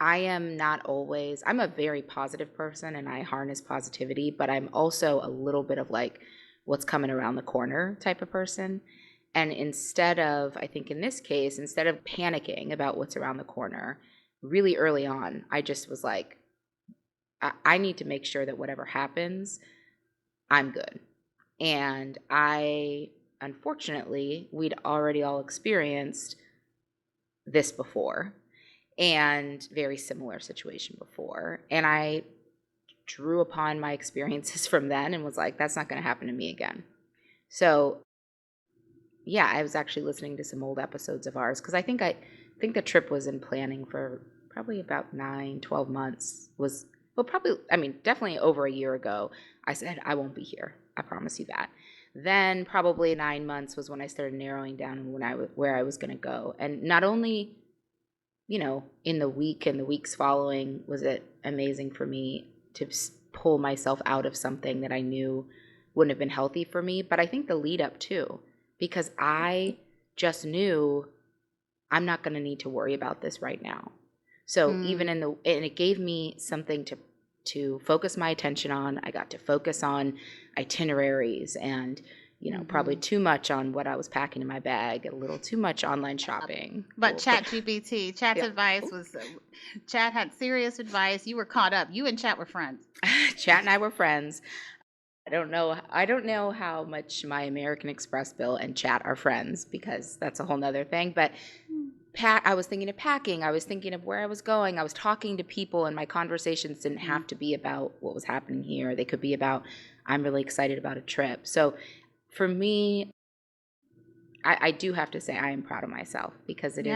I am not always, I'm a very positive person and I harness positivity, but I'm also a little bit of like what's coming around the corner type of person. And instead of, I think in this case, instead of panicking about what's around the corner, really early on, I just was like, I need to make sure that whatever happens, I'm good. And unfortunately, we'd already all experienced this before and very similar situation before. And I drew upon my experiences from then and was like, that's not going to happen to me again. So yeah, I was actually listening to some old episodes of ours because I think the trip was in planning for probably about 9-12 months. Definitely over a year ago. I said, I won't be here. I promise you that. Then probably 9 months was when I started narrowing down where I was going to go. And not only, in the week and the weeks following, was it amazing for me to pull myself out of something that I knew wouldn't have been healthy for me, but I think the lead up too, because I just knew I'm not going to need to worry about this right now. So and it gave me something to focus my attention on. I got to focus on itineraries and, probably too much on what I was packing in my bag, a little too much online shopping. But Chat's advice was, Chat had serious advice. You were caught up. You and Chat were friends. Chat and I were friends. I don't know how much my American Express bill and Chat are friends because that's a whole nother thing. But I was thinking of packing. I was thinking of where I was going. I was talking to people, and my conversations didn't have to be about what was happening here. They could be about, I'm really excited about a trip. So for me, I do have to say I am proud of myself because it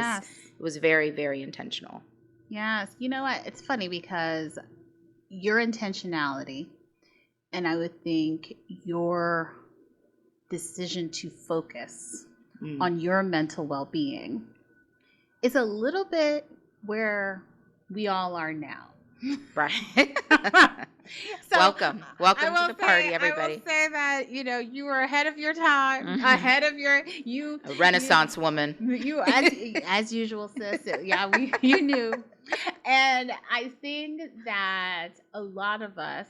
was very, very intentional. Yes. You know what? It's funny because your intentionality, and I would think your decision to focus on your mental well-being is a little bit where we all are now. Right. So welcome to the party, everybody. I will say that, you were ahead of your time, ahead of a Renaissance woman. You, as usual, sis. Yeah, you knew. And I think that a lot of us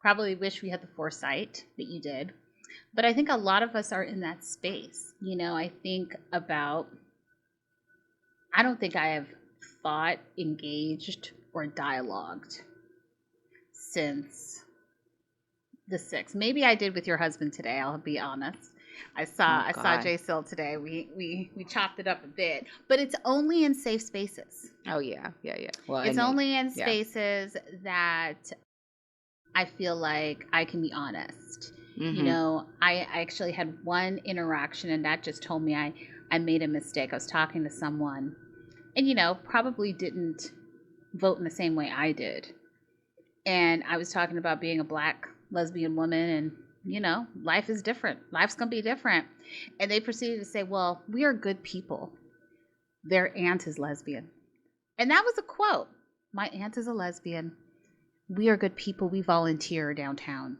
probably wish we had the foresight that you did. But I think a lot of us are in that space. I think about, I don't think I have thought, engaged, or dialogued since the 6th. Maybe I did with your husband today, I'll be honest. I saw Jay Sill today. We chopped it up a bit, but it's only in safe spaces. Oh yeah. Well, it's only in spaces that I feel like I can be honest. I actually had one interaction, and that just told me I made a mistake. I was talking to someone, and probably didn't vote in the same way I did. And I was talking about being a Black lesbian woman, and life is different. Life's going to be different. And they proceeded to say, well, we are good people. Their aunt is lesbian. And that was a quote. My aunt is a lesbian. We are good people. We volunteer downtown.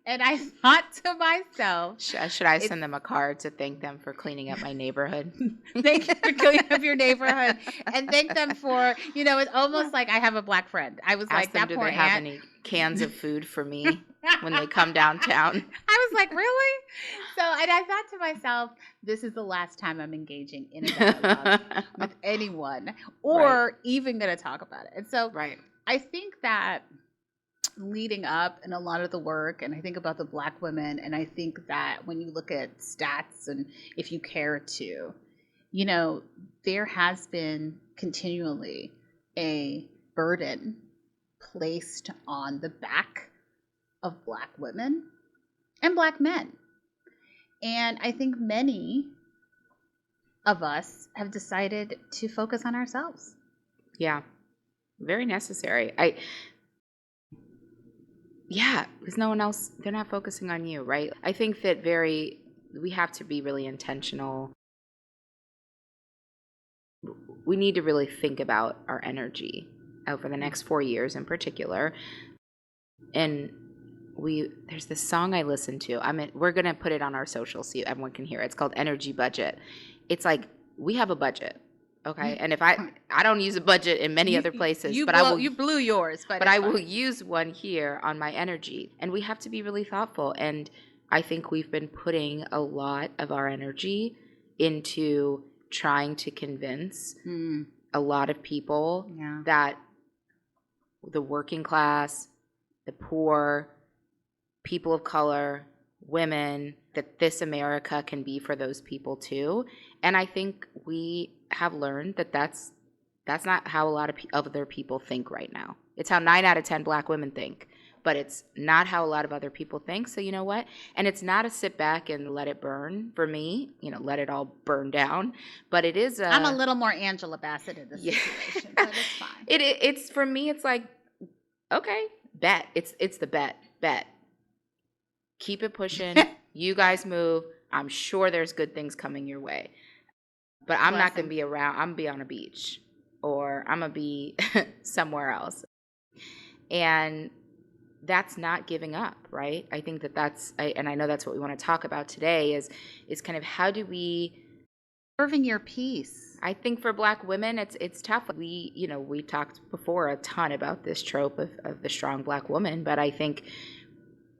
And I thought to myself, should I send them a card to thank them for cleaning up my neighborhood? Thank you for cleaning up your neighborhood, and thank them for, it's almost like I have a Black friend. I was like, that do poor they have any cans of food for me when they come downtown? I was like, really? So, and I thought to myself, this is the last time I'm engaging in a dialogue with anyone, or even going to talk about it. And so, I think that leading up and a lot of the work, and I think about the Black women, and I think that when you look at stats, and if you care to, there has been continually a burden placed on the back of Black women and Black men. And I think many of us have decided to focus on ourselves. Yeah, very necessary. Because no one else, they're not focusing on you, right? I think that we have to be really intentional. We need to really think about our energy over the next 4 years in particular. And there's this song I listen to. We're going to put it on our social so everyone can hear it. It's called Energy Budget. It's like, we have a budget, Okay. And if I don't use a budget in many other places, you blew yours, but I will use one here on my energy. And we have to be really thoughtful. And I think we've been putting a lot of our energy into trying to convince a lot of people that the working class, the poor, people of color, women, that this America can be for those people too. And I think we have learned that that's not how a lot of other people think right now. It's how 9 out of 10 Black women think, but it's not how a lot of other people think. So you know what? And it's not a sit back and let it burn for me, let it all burn down. But it is I'm a little more Angela Bassett in this situation, but it's fine. It's for me, it's like, okay, bet. It's the bet. Keep it pushing. You guys move. I'm sure there's good things coming your way. But I'm not going to be around. I'm going to be on a beach, or I'm going to be somewhere else. And that's not giving up, right? I think and I know that's what we want to talk about today is kind of how do we preserving your peace. I think for Black women, it's tough. We talked before a ton about this trope of the strong Black woman, but I think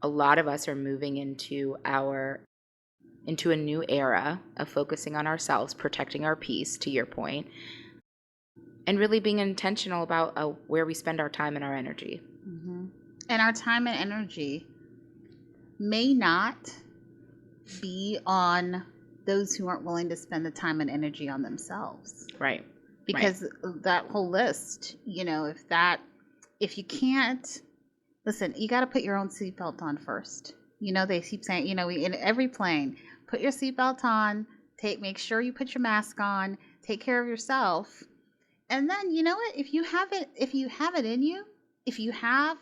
a lot of us are moving into a new era of focusing on ourselves, protecting our peace, to your point, and really being intentional about where we spend our time and our energy. Mm-hmm. And our time and energy may not be on those who aren't willing to spend the time and energy on themselves. Right. Because that whole list, if you can't, listen, you got to put your own seatbelt on first. They keep saying, in every plane, put your seatbelt on, make sure you put your mask on, take care of yourself. And then, you know what? If you have it in you, if you have,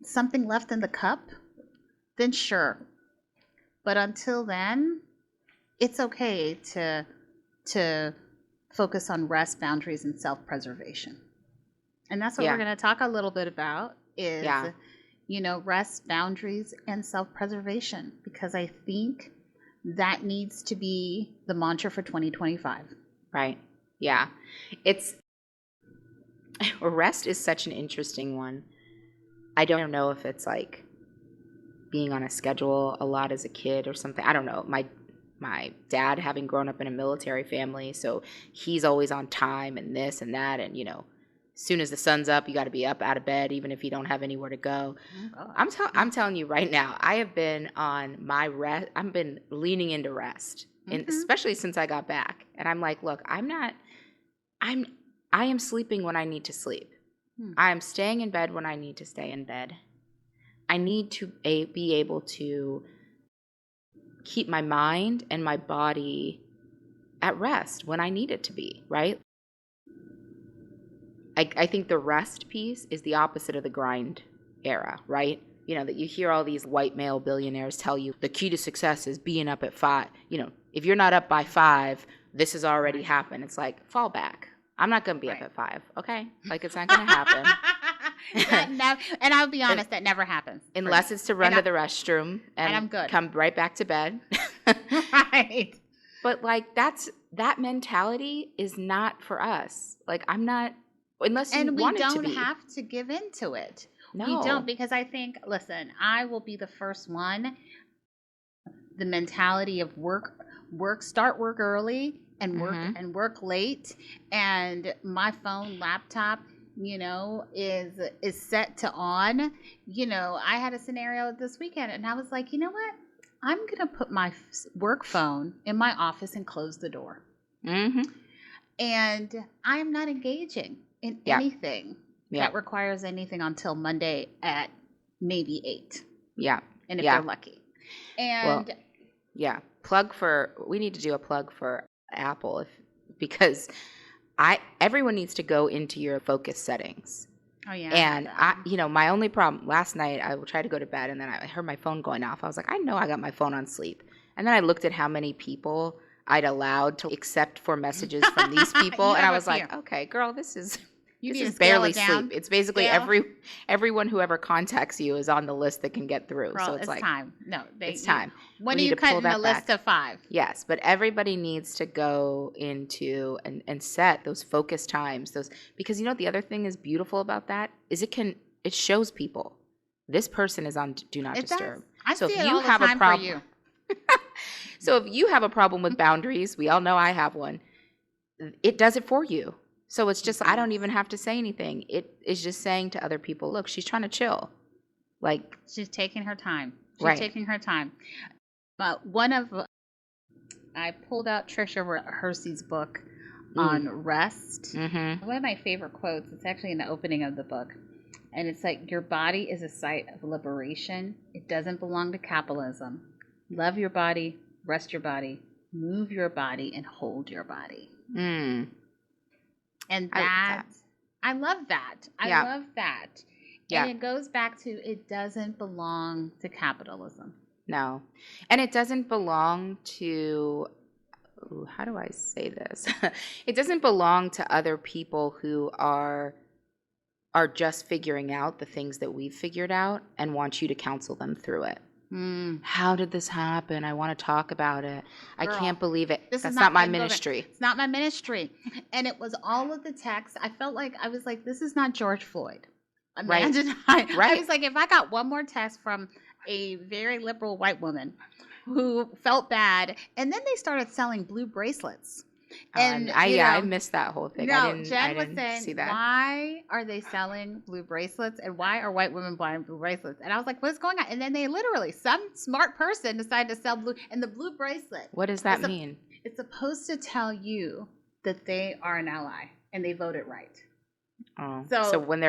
something left in the cup, then sure. But until then, it's okay to focus on rest, boundaries, and self-preservation. And that's what we're going to talk a little bit about is, rest, boundaries, and self-preservation, because I think that needs to be the mantra for 2025. Right. Yeah. Rest is such an interesting one. I don't know if it's like being on a schedule a lot as a kid or something. I don't know. My dad, having grown up in a military family, so he's always on time and this and that, and as soon as the sun's up, you got to be up out of bed, even if you don't have anywhere to go. Oh, I'm telling you right now, I have been on my rest. I've been leaning into rest, and especially since I got back. And I'm like, look, I am sleeping when I need to sleep. I am staying in bed when I need to stay in bed. I need to be able to keep my mind and my body at rest when I need it to be, right? I think the rest piece is the opposite of the grind era, right? That you hear all these white male billionaires tell you the key to success is being up at 5. If you're not up by 5, this has already happened. It's like, fall back. I'm not going to be up at 5, okay? Like, it's not going to happen. And I'll be honest, that never happens. Unless it's to run to the restroom and I'm good. Come right back to bed. Right. But, like, that mentality is not for us. Like, I'm not, unless you want it to be. And we don't have to give into it. No. We don't, because I think, listen, I will be the first one. The mentality of start work early and work late, and my phone, laptop, is set to on. I had a scenario this weekend, and I was like, you know what? I'm gonna put my work phone in my office and close the door. Mm-hmm. And I'm not engaging in anything that requires anything until Monday at maybe 8. Yeah, and if they're lucky. And we need to do a plug for Apple because everyone needs to go into your focus settings. Oh yeah. And my only problem last night, I tried to go to bed and then I heard my phone going off. I was like, I know I got my phone on sleep. And then I looked at how many people I'd allowed to accept for messages from these people, and I was like, okay, girl, this is You this need is to scale barely it down. sleep. It's basically everyone who ever contacts you is on the list that can get through. Girl, So it's like time. No, it's time. When we are need you to pull cutting that the list back. to 5? Yes, but everybody needs to go into and set those focus times. Because the other thing is beautiful about that is it shows people this person is on do not disturb. I so see if it you all the have time a problem, for you. So if you have a problem with boundaries, we all know I have one. It does it for you. So it's just I don't even have to say anything. It is just saying to other people, look, she's trying to chill. Like she's taking her time. Right. Taking her time. But I pulled out Tricia Hersey's book on rest. Mm-hmm. One of my favorite quotes, it's actually in the opening of the book. And it's like, your body is a site of liberation. It doesn't belong to capitalism. Love your body, rest your body, move your body, and hold your body. Mm. And I love that. I love that. Yeah. And it goes back to, it doesn't belong to capitalism. No. And it doesn't belong to, how do I say this? It doesn't belong to other people who are just figuring out the things that we've figured out and want you to counsel them through it. How did this happen? I want to talk about it. Girl, I can't believe it. That's not my ministry. It's not my ministry. And it was all of the text. I felt like, I was like, this is not George Floyd. Imagine right. I was like, if I got one more text from a very liberal white woman who felt bad, and then they started selling blue bracelets. And I missed that whole thing. Jen was saying, why are they selling blue bracelets, and why are white women buying blue bracelets? And I was like, what's going on? And then they literally, some smart person decided to sell blue, and the blue bracelet. What does that mean? It's supposed to tell you that they are an ally and they voted right. Oh, so when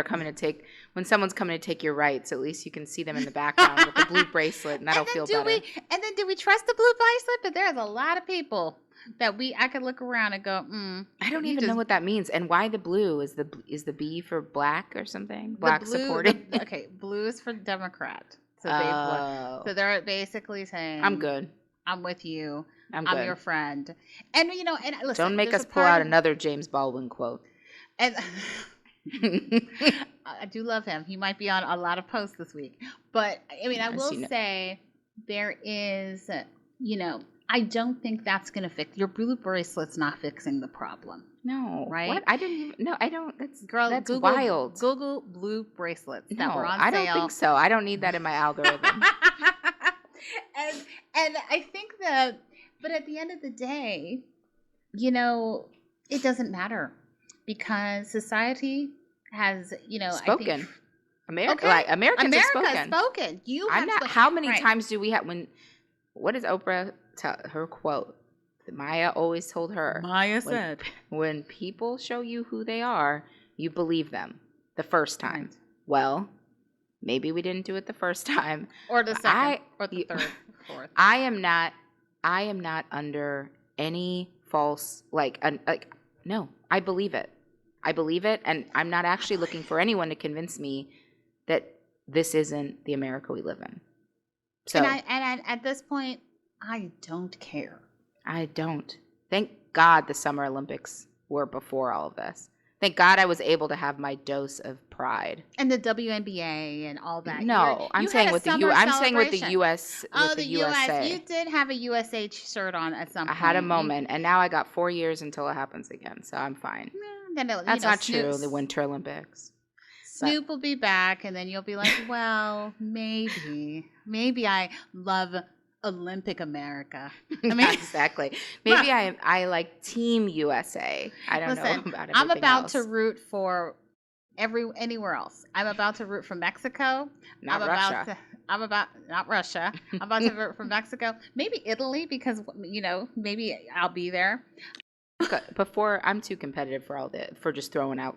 someone's coming to take your rights, at least you can see them in the background with the blue bracelet, and that'll feel better. And then do we trust the blue bracelet? But there's a lot of people that I could look around and go, I don't even know what that means, and why the blue is the B for black or something? Black supporting. Blue is for Democrat. So they're basically saying, I'm good. I'm with you. I'm your friend. And and listen, don't make us pull out another James Baldwin quote. And I do love him. He might be on a lot of posts this week. But I will say there is, I don't think that's going to fix your blue bracelet's not fixing the problem. No. Right? What? I didn't even, no, I don't, that's Google, wild. Google blue bracelets that were on sale. I don't think so. I don't need that in my algorithm. and I think but at the end of the day, it doesn't matter. Because society has, spoken. I think, Americans have spoken. How many times do we have what does Oprah tell her quote? Maya always told her. Maya said, when people show you who they are, you believe them the first time. Right. Well, maybe we didn't do it the first time. Or the second. Or the third. Fourth. I am not under any false, no, I believe it. And I'm not actually looking for anyone to convince me that this isn't the America we live in. So, and at this point, I don't care. I don't. Thank God the Summer Olympics were before all of this. Thank God I was able to have my dose of pride. And the WNBA and all that. No, I'm saying with the US. Oh, the USA. You did have a USH shirt on at some point. I had a moment, and now I got 4 years until it happens again, so I'm fine. That's not true. The Winter Olympics. Snoop will be back, and then you'll be like, well, maybe I love Olympic America. Exactly. Maybe I like Team USA. I don't know about everything else. I'm about to root for anywhere else. I'm about to root for Mexico. Not Russia. Not Russia. I'm about to root for Mexico. Maybe Italy, because maybe I'll be there. Before, I'm too competitive for just throwing out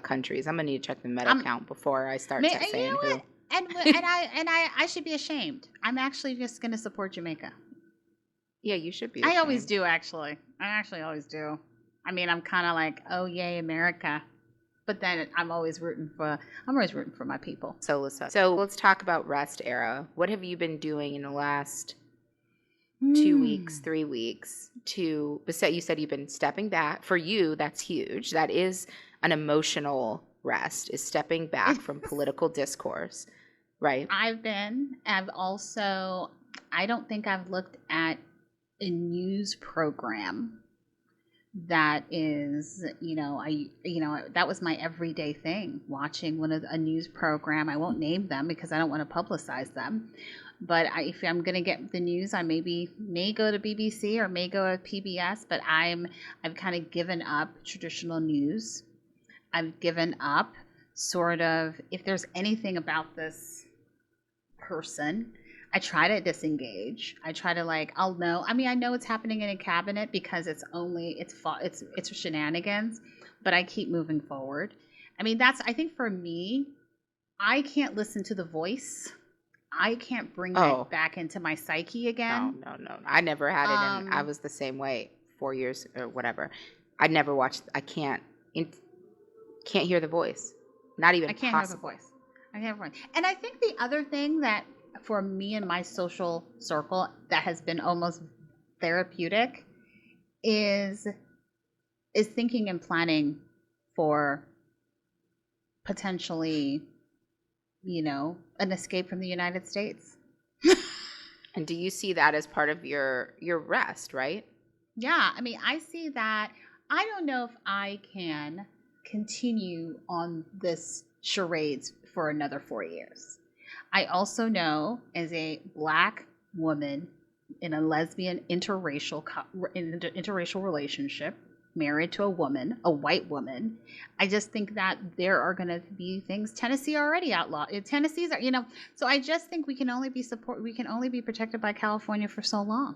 countries. I'm gonna need to check the medal count before I start saying who. And I should be ashamed. I'm actually just going to support Jamaica. Yeah, you should be ashamed. I always do, actually. I actually always do. I'm kind of like, oh, yay, America. But then I'm always rooting for my people. So let's talk about rest era. What have you been doing in the last 2 weeks, 3 weeks you said you've been stepping back. For you, that's huge. That is an emotional rest, is stepping back from political discourse, right? I've also, I don't think I've looked at a news program that is, that was my everyday thing, watching a news program. I won't name them because I don't want to publicize them. But if I'm going to get the news, I may go to BBC or may go to PBS, but I've kind of given up traditional news. I've given up sort of, if there's anything about this person, I try to disengage. I try to I'll know. I mean, I know it's happening in a cabinet because it's shenanigans, but I keep moving forward. I mean, I think for me, I can't listen to The Voice. I can't bring that back into my psyche again. No. I never had it, and I was the same way 4 years or whatever. I never watched. I can't hear The Voice. Not even. I can't hear The Voice. I can't hear. And I think the other thing that for me and my social circle that has been almost therapeutic is thinking and planning for potentially, an escape from the United States. And do you see that as part of your rest, right? Yeah. I mean, I see that. I don't know if I can continue on this charades for another 4 years. I also know, as a Black woman in a lesbian interracial relationship, married to a white woman, I just think that there are going to be things. Tennessee already outlawed. Tennessee's are, so I just think we can only be protected by California for so long.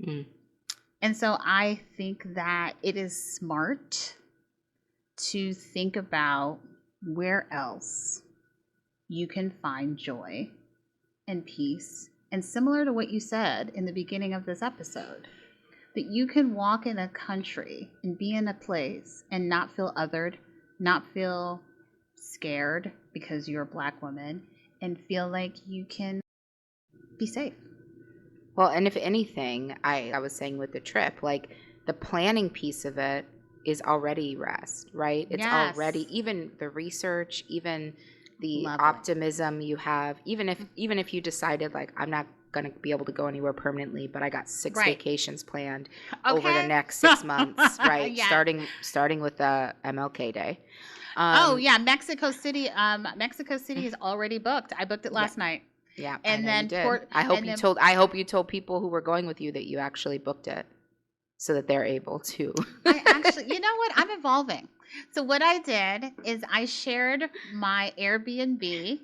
Mm. And so I think that it is smart to think about where else you can find joy and peace. And similar to what you said in the beginning of this episode, that you can walk in a country and be in a place and not feel othered, not feel scared because you're a Black woman, and feel like you can be safe. Well, and if anything, I was saying with the trip, the planning piece of it is already rest, right? It's already, even the research, even the optimism you have, even if you decided I'm not going to be able to go anywhere permanently, but I got 6 vacations planned over the next 6 months, right? Yeah. Starting with MLK Day. Mexico City. Mexico City is already booked. I booked it last night. Yeah, and then I hope you told people who were going with you that you actually booked it, so that they're able to. I actually, you know what? I'm evolving. So what I did is I shared my Airbnb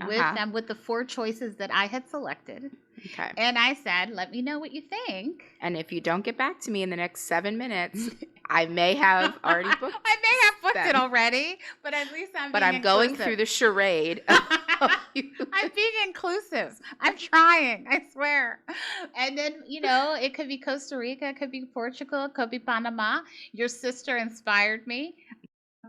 with them with the 4 choices that I had selected. Okay. And I said, let me know what you think. And if you don't get back to me in the next 7 minutes, I may have already booked I may have booked it already, but at least I'm going through the charade. I'm being inclusive. I'm trying, I swear. And then, it could be Costa Rica, it could be Portugal, it could be Panama. Your sister inspired me.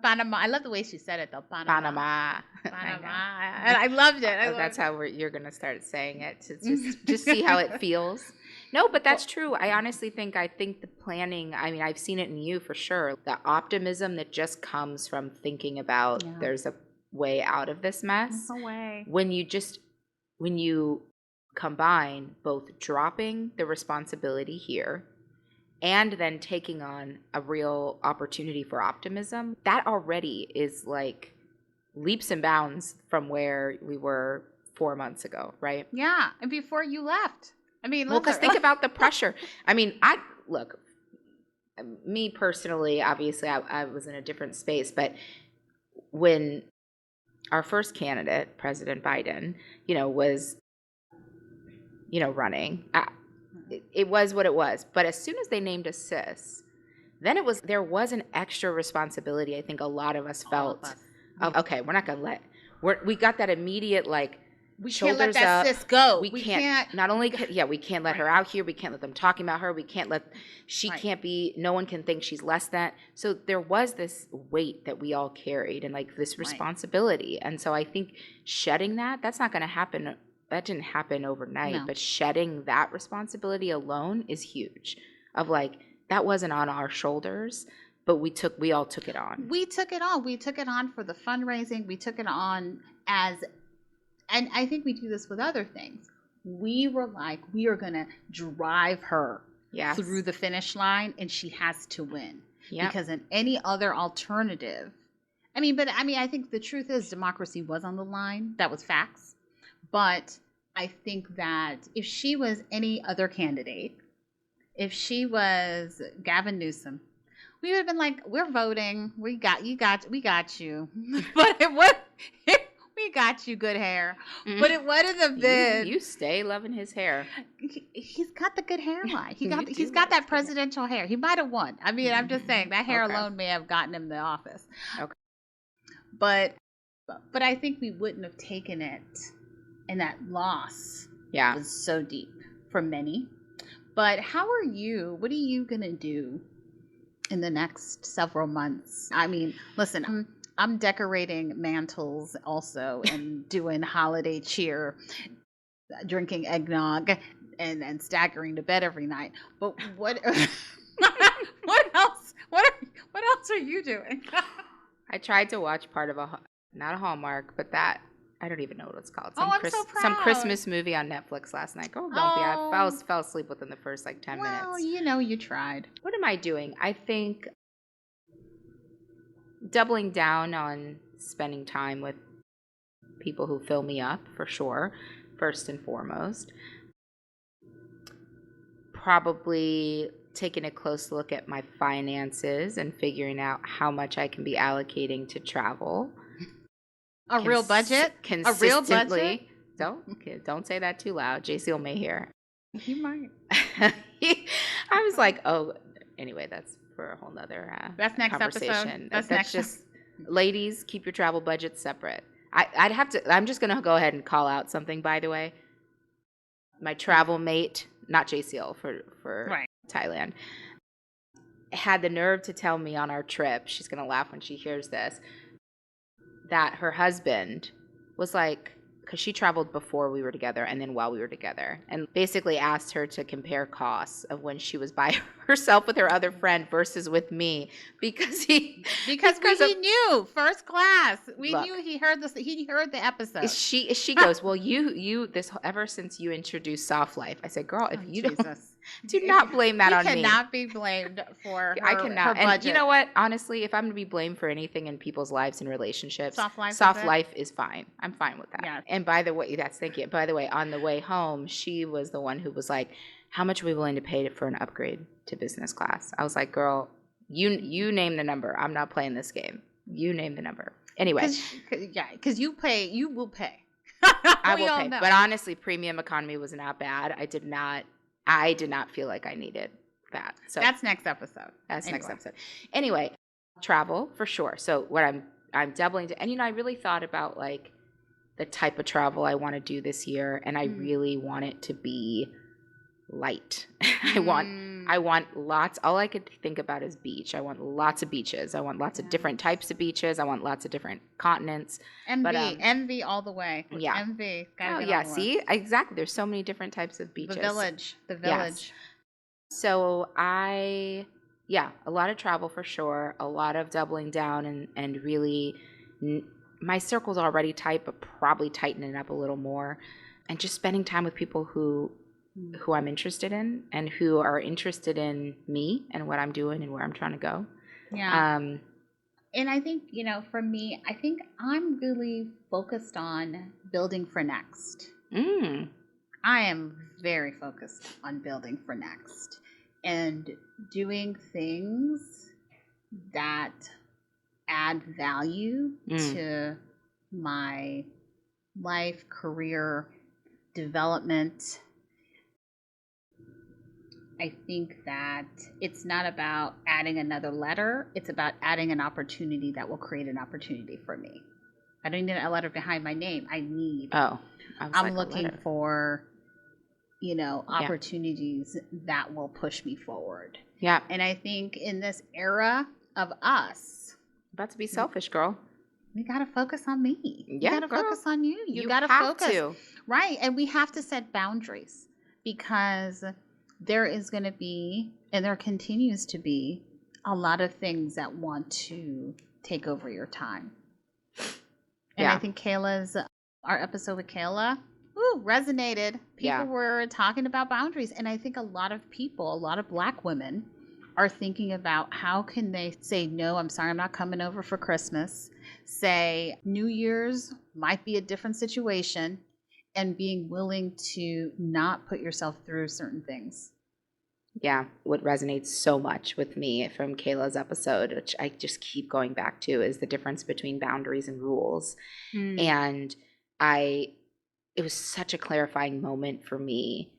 Panama. I love the way she said it, though. Panama. And I loved it. That's how you're going to start saying it, to just see how it feels. No, but that's true. I honestly think the planning, I mean, I've seen it in you for sure. The optimism that just comes from thinking about there's a way out of this mess. There's a way. When you combine both dropping the responsibility here and then taking on a real opportunity for optimism, that already is leaps and bounds from where we were 4 months ago, right? Yeah, and before you left. I mean, because think about the pressure. I mean, look, me personally, obviously, I was in a different space, but when our first candidate, President Biden, was, running, it was what it was. But as soon as they named a cis, then there was an extra responsibility. I think a lot of us felt of, okay, we're not going to we got that immediate we can't let that cis go. We can't not only we can't let her out here. We can't let them talking about her. We can't let can't be. No one can think she's less than. So there was this weight that we all carried and this responsibility. And so I think shedding that's not going to happen. That didn't happen overnight. No. But shedding that responsibility alone is huge. Of that wasn't on our shoulders. But we all took it on. We took it on. We took it on for the fundraising. We took it on and I think we do this with other things. We were like, we are going to drive her through the finish line, and she has to win. Yep. Because in any other alternative, I think the truth is democracy was on the line. That was facts. But I think that if she was any other candidate, if she was Gavin Newsom, we would have been like, we're voting. We got you. But we got you, good hair. Mm-hmm. But it wouldn't have been. You stay loving his hair. He's got the good hairline. He's got that presidential hair. He might have won. I'm just saying that hair alone may have gotten him the office. Okay. But I think we wouldn't have taken it, and that loss was so deep for many. But how are you? What are you gonna do in the next several months? Listen, I'm decorating mantles also and doing holiday cheer, drinking eggnog, and staggering to bed every night. But what what else? What else are you doing? I tried to watch part of not a Hallmark, but that I don't even know what it's called. I'm so proud. Some Christmas movie on Netflix last night. Oh, don't be. I fell asleep within the first 10 minutes. Well, you tried. What am I doing? I think doubling down on spending time with people who fill me up, for sure, first and foremost. Probably taking a close look at my finances and figuring out how much I can be allocating to travel. A real budget? A real budget? Don't say that too loud. JC may hear. He might. I was like, anyway, that's for a whole nother that's next conversation. Episode. That's next. Ladies, keep your travel budgets separate. I'm just going to go ahead and call out something, by the way. My travel mate, not JCL for Thailand, had the nerve to tell me on our trip, she's going to laugh when she hears this, that her husband was like, because she traveled before we were together and then while we were together, and basically asked her to compare costs of when she was by herself with her other friend versus with me because he knew first class. We knew he heard the episode. She goes, well, you this ever since you introduced soft life. I said, girl, if you do not blame that on me. You cannot be blamed for I cannot. Her budget. And you know what? Honestly, if I'm going to be blamed for anything in people's lives and relationships, soft life is fine. I'm fine with that. Yeah. And by the way, by the way, on the way home, she was the one who was like, how much are we willing to pay for an upgrade to business class? I was like, girl, you name the number. I'm not playing this game. You name the number. Anyway. Because you will pay. I will pay. Know. But honestly, premium economy was not bad. I did not feel like I needed that. So that's next episode. Next episode. Anyway, travel for sure. So what I'm doubling to, and I really thought about like the type of travel I want to do this year, and I really want it to be light. I want lots. All I could think about is beach. I want lots of beaches. I want lots of different types of beaches. I want lots of different continents. MV all the way. Yeah. MV. Oh yeah. See, exactly. There's so many different types of beaches. The village. Yes. So a lot of travel for sure. A lot of doubling down and really, my circle's already tight, but probably tightening it up a little more, and just spending time with people who I'm interested in and who are interested in me and what I'm doing and where I'm trying to go. Yeah. And I think, for me, I think I'm really focused on building for next. I am very focused on building for next and doing things that add value to my life, career, development. I think that it's not about adding another letter. It's about adding an opportunity that will create an opportunity for me. I don't need a letter behind my name. I'm looking for, opportunities that will push me forward. Yeah. And I think in this era of us. About to be selfish, girl. We got to focus on me. Yeah, you got to focus on you. You got to focus. Right. And we have to set boundaries because there is going to be, and there continues to be, a lot of things that want to take over your time. And I think our episode with Kayla, resonated. People were talking about boundaries. And I think a lot of people, a lot of Black women are thinking about how can they say, no, I'm sorry, I'm not coming over for Christmas. Say New Year's might be a different situation, and being willing to not put yourself through certain things. Yeah, what resonates so much with me from Kayla's episode, which I just keep going back to, is the difference between boundaries and rules. And it was such a clarifying moment for me.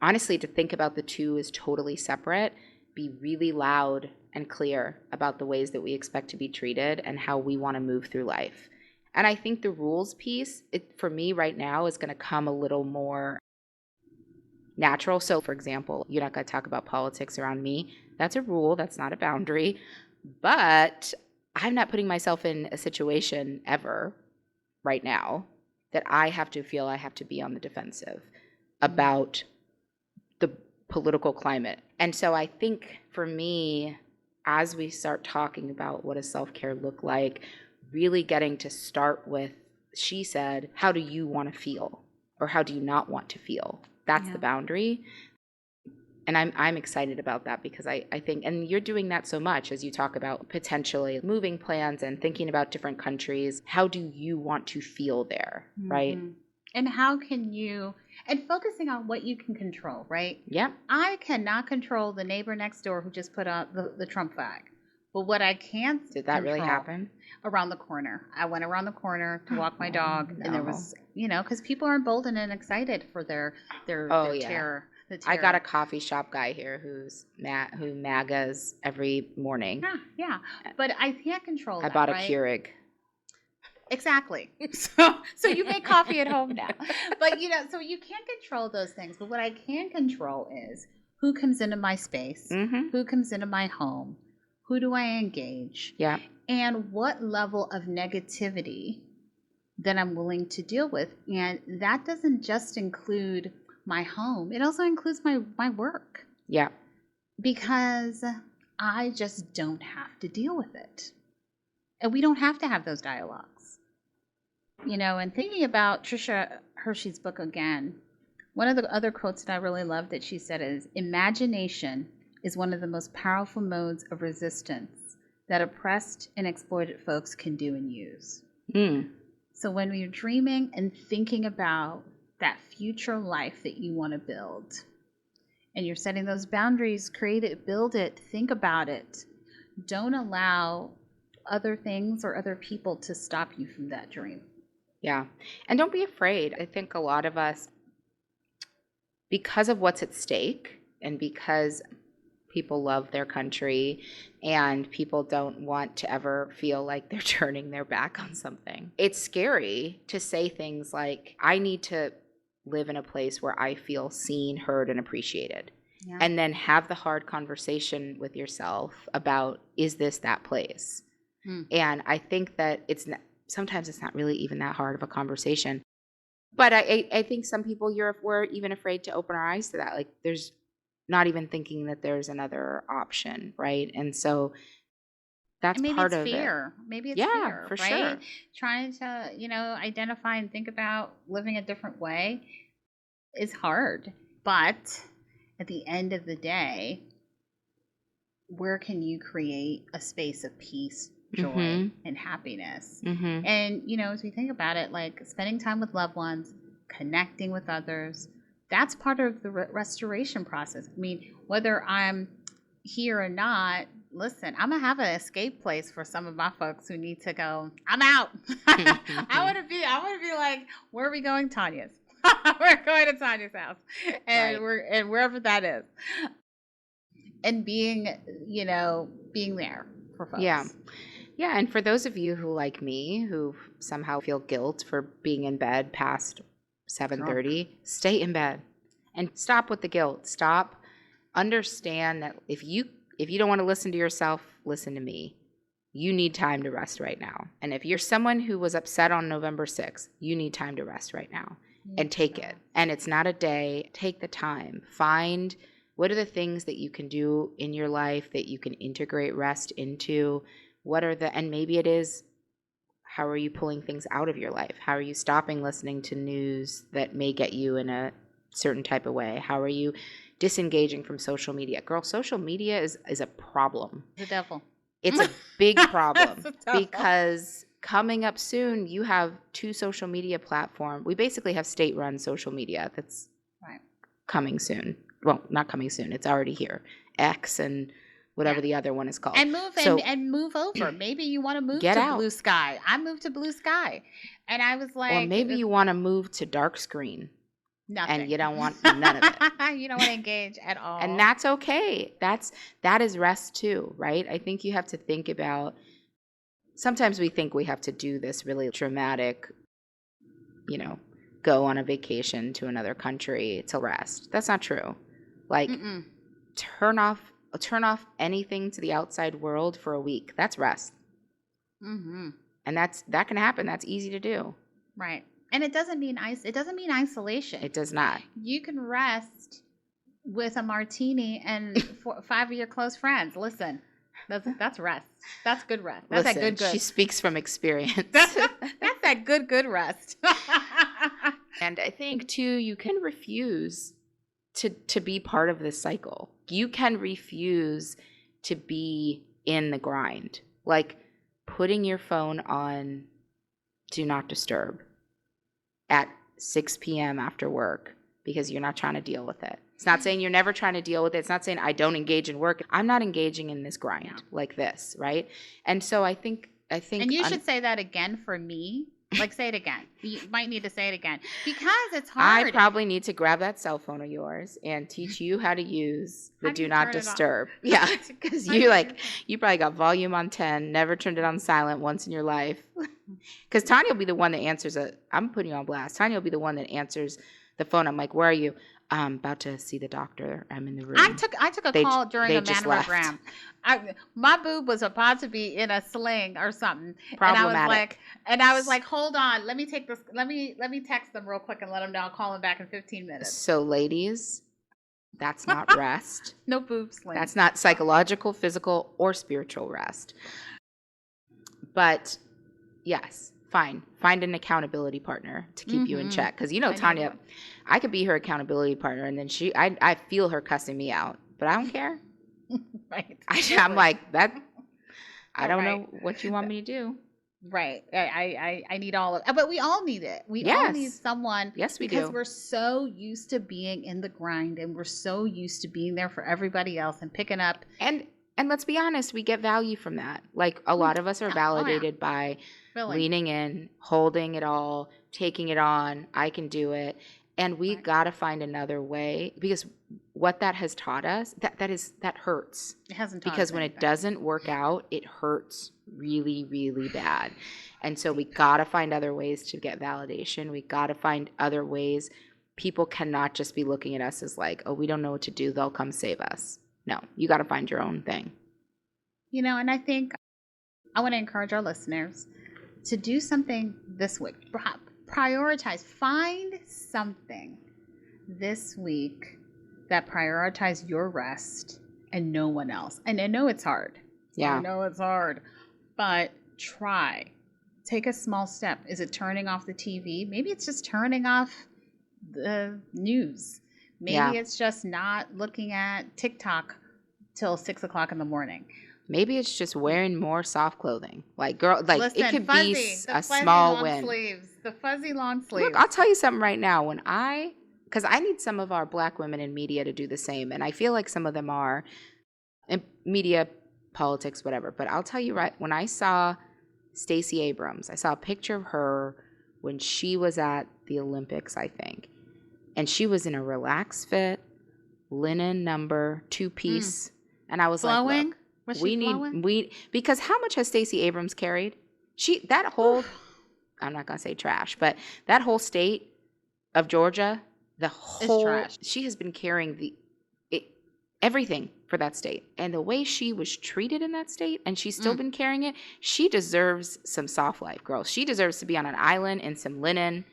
Honestly, to think about the two as totally separate, be really loud and clear about the ways that we expect to be treated and how we want to move through life. And I think the rules piece, for me right now, is going to come a little more natural. So, for example, you're not going to talk about politics around me. That's a rule. That's not a boundary. But I'm not putting myself in a situation ever right now that I have to feel I have to be on the defensive about the political climate. And so I think for me, as we start talking about what does self-care look like, really getting to start with, she said, how do you want to feel? Or how do you not want to feel? That's the boundary. And I'm excited about that because I think, and you're doing that so much as you talk about potentially moving plans and thinking about different countries. How do you want to feel there, right? And how can you, and focusing on what you can control, right? Yeah. I cannot control the neighbor next door who just put out the Trump flag. But what I can Did that really happen? Around the corner. I went around the corner to walk my dog, and there was, because people are emboldened and excited for their terror. I got a coffee shop guy here who MAGAs every morning. Yeah. But I can't control that, I bought a right? Keurig. Exactly. So you make coffee at home now. But, so you can't control those things. But what I can control is who comes into my space, who comes into my home, who do I engage, and what level of negativity that I'm willing to deal with. And that doesn't just include my home. It also includes my work. Yeah. Because I just don't have to deal with it. And we don't have to have those dialogues. And thinking about Tricia Hersey's book again, one of the other quotes that I really love that she said is, imagination is one of the most powerful modes of resistance that oppressed and exploited folks can do and use. So when you're dreaming and thinking about that future life that you want to build, and you're setting those boundaries, create it, build it, think about it. Don't allow other things or other people to stop you from that dream. Yeah. And don't be afraid. I think a lot of us, because of what's at stake and because people love their country and people don't want to ever feel like they're turning their back on something, it's scary to say things like, I need to live in a place where I feel seen, heard, and appreciated. Yeah. And then have the hard conversation with yourself about, is this that place? And I think that sometimes it's not really even that hard of a conversation. But I think some people we're even afraid to open our eyes to that. Like there's not even thinking that there's another option, right? And so that's part of fear. Maybe it's fear, for right? Sure. Trying to, identify and think about living a different way is hard. But at the end of the day, where can you create a space of peace, joy, and happiness? And, as we think about it, like spending time with loved ones, connecting with others, that's part of the restoration process. I mean, whether I'm here or not, listen, I'm going to have an escape place for some of my folks who need to go, I'm out. I want to be like, where are we going? Tanya's. We're going to Tanya's house. And and wherever that is. And being there for folks. Yeah. Yeah. And for those of you who, like me, who somehow feel guilt for being in bed past 7:30, stay in bed and stop with the guilt. Stop. Understand that if you don't want to listen to yourself, listen to me. You need time to rest right now. And if you're someone who was upset on November 6th, you need time to rest right now and take it. And it's not a day. Take the time. Find What are the things that you can do in your life that you can integrate rest into? And maybe it is, how are you pulling things out of your life? How are you stopping listening to news that may get you in a certain type of way? How are you disengaging from social media? Girl, social media is a problem. The devil. It's a big problem because coming up soon, you have 2 social media platforms. We basically have state-run social media that's coming soon. Well, not coming soon. It's already here. X and whatever the other one is called. And move over. Maybe you want to move to Blue Sky. I moved to Blue Sky. And I was like... Or maybe you want to move to dark screen. Nothing. And you don't want none of it. You don't want to engage at all. And that's okay. That is rest too, right? I think you have to think about, sometimes we think we have to do this really dramatic, go on a vacation to another country to rest. That's not true. Like, turn off anything to the outside world for a week. That's rest. Mm-hmm. And that can happen. That's easy to do. Right. And it doesn't mean isolation. It does not. You can rest with a martini and 5 of your close friends. Listen, that's rest. That's good rest. That's that good. She speaks from experience. That's that good rest. And I think too, you can refuse to be part of this cycle. You can refuse to be in the grind, like putting your phone on do not disturb at 6 p.m. after work because you're not trying to deal with it. It's not saying you're never trying to deal with it. It's not saying I don't engage in work. I'm not engaging in this grind like this, right? And so I think. And you should say that again for me. Like, say it again. You might need to say it again because it's hard. I probably need to grab that cell phone of yours and teach you how to use the do not disturb. Yeah, because you probably got volume on 10, never turned it on silent once in your life. Because Tanya will be the one that answers I'm putting you on blast. Tanya will be the one that answers the phone. I'm like, where are you? I'm about to see the doctor. I'm in the room. I took a call during a mammogram. My boob was about to be in a sling or something. Problematic. And I was like, hold on, let me take this. Let me text them real quick and let them know I'll call them back in 15 minutes. So ladies, that's not rest. No boob sling. That's not psychological, physical, or spiritual rest. But yes, fine. Find an accountability partner to keep you in check. Because Tanya, I could be her accountability partner, and then I feel her cussing me out, but I don't care. Right. I'm like that. I don't know what you want me to do. Right. I need all of it. But we all need it. We all need someone. Yes, we do. Because we're so used to being in the grind, and we're so used to being there for everybody else and picking up. And let's be honest, we get value from that. Like, a lot of us are validated by leaning in, holding it all, taking it on. I can do it. And we got to find another way, because what that has taught us, that hurts. It hasn't taught us because when anything. It doesn't work out, it hurts really, really bad. And so we got to find other ways to get validation. We got to find other ways. People cannot just be looking at us as like, oh, we don't know what to do, they'll come save us. No, you got to find your own thing. And I think I want to encourage our listeners to do something this week. Prioritize. Find something this week that prioritize your rest and no one else. And I know it's hard. Yeah. I know it's hard. But try. Take a small step. Is it turning off the TV? Maybe it's just turning off the news. Maybe it's just not looking at TikTok till 6 o'clock in the morning. Maybe it's just wearing more soft clothing. Like, girl, like, listen, it could fuzzy, be a small win. The fuzzy long sleeves. Look, I'll tell you something right now. Because I need some of our Black women in media to do the same. And I feel like some of them are in media, politics, whatever. But I'll tell you when I saw Stacey Abrams, I saw a picture of her when she was at the Olympics, I think. And she was in a relaxed fit, linen number, 2-piece. And I was flowing? Like, look, because how much has Stacey Abrams carried? I'm not going to say trash, but that whole state of Georgia, she has been carrying everything for that state. And the way she was treated in that state, and she's still been carrying it, she deserves some soft life, girl. She deserves to be on an island in some linen.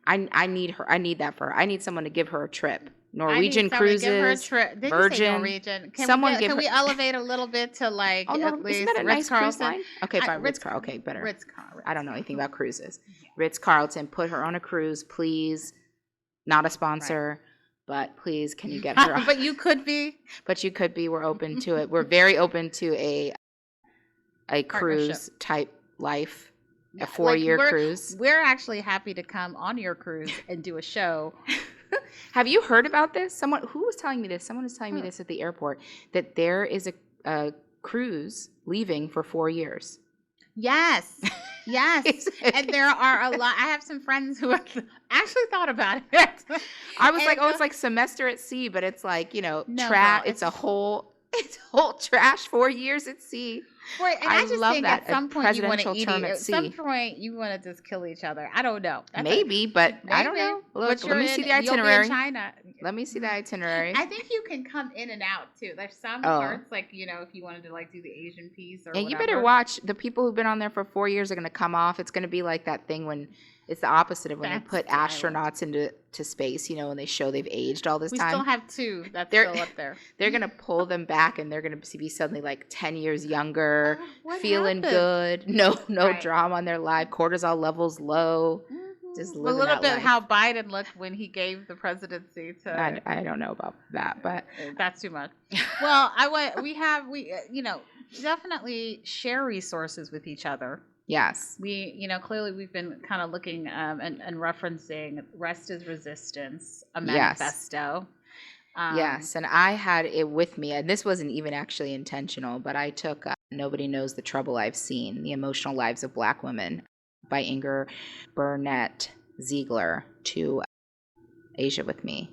I need her. I need that for her. I need someone to give her a trip Norwegian Cruises, Did Virgin. You say Norwegian? Can we elevate a little bit to like at least isn't that a nice cruise line? Okay, fine. Ritz-Carlton. Okay, better. Ritz-Carlton. I don't know anything about cruises. Ritz-Carlton, put her on a cruise, please. Not a sponsor, but please, can you get her on? But you could be. But you could be. We're open to it. We're very open to a cruise type life. A 4-year cruise. We're actually happy to come on your cruise and do a show. Have you heard about this? Who was telling me this? Someone was telling me this at the airport, that there is a cruise leaving for 4 years. Yes. And there are a lot. I have some friends who have actually thought about it. I was like, it's like semester at sea, but it's like, it's a whole trash 4 years at sea. Right, and I just love think that. At some point you want to eat it. At some point you want to just kill each other. I don't know. Maybe. I don't know. Look, let me see the itinerary. China. Let me see the itinerary. I think you can come in and out too. There's some parts like if you wanted to like do the Asian piece or whatever. You better watch. The people who've been on there for 4 years are going to come off. It's going to be like that thing when it's the opposite of when they put astronauts into space, when they show they've aged all this time. We still have 2 that's still up there. They're going to pull them back and they're going to be suddenly like 10 years younger, feeling good. No drama on their life. Cortisol levels low. Mm-hmm. Just living a little bit life. How Biden looked when he gave the presidency to. I don't know about that, but that's too much. Well, we definitely share resources with each other. Yes. We, clearly we've been kind of looking and referencing Rest is Resistance, a manifesto. Yes, and I had it with me, and this wasn't even actually intentional, but I took Nobody Knows the Trouble I've Seen, The Emotional Lives of Black Women by Burnett, Ziegler to Asia with me.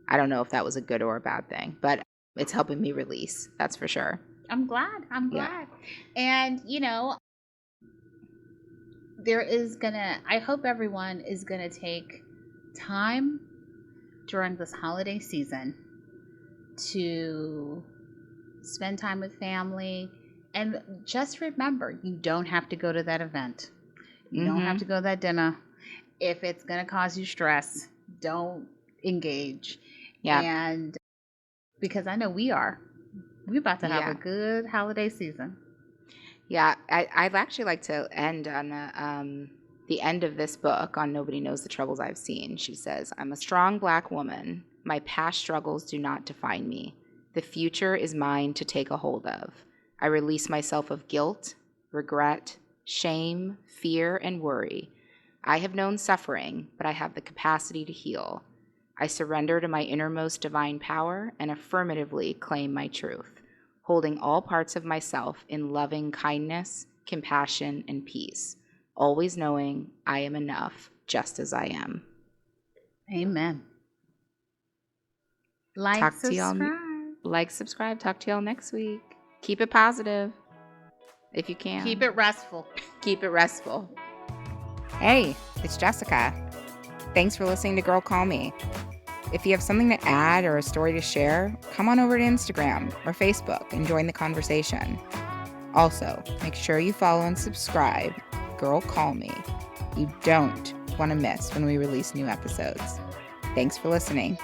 I don't know if that was a good or a bad thing, but it's helping me release, that's for sure. I'm glad. Yeah. And, I hope everyone is going to take time during this holiday season to spend time with family. And just remember, you don't have to go to that event. You don't have to go to that dinner. If it's going to cause you stress, don't engage. Yeah. And because I know we're about to have a good holiday season. Yeah, I'd actually like to end on the end of this book on Nobody Knows the Troubles I've Seen. She says, I'm a strong Black woman. My past struggles do not define me. The future is mine to take a hold of. I release myself of guilt, regret, shame, fear, and worry. I have known suffering, but I have the capacity to heal. I surrender to my innermost divine power and affirmatively claim my truth, holding all parts of myself in loving kindness, compassion, and peace, always knowing I am enough just as I am. Amen. Subscribe. Talk to y'all next week. Keep it positive if you can. Keep it restful. Hey, it's Jessica. Thanks for listening to Girl Call Me. If you have something to add or a story to share, come on over to Instagram or Facebook and join the conversation. Also, make sure you follow and subscribe Girl Call Me. You don't want to miss when we release new episodes. Thanks for listening.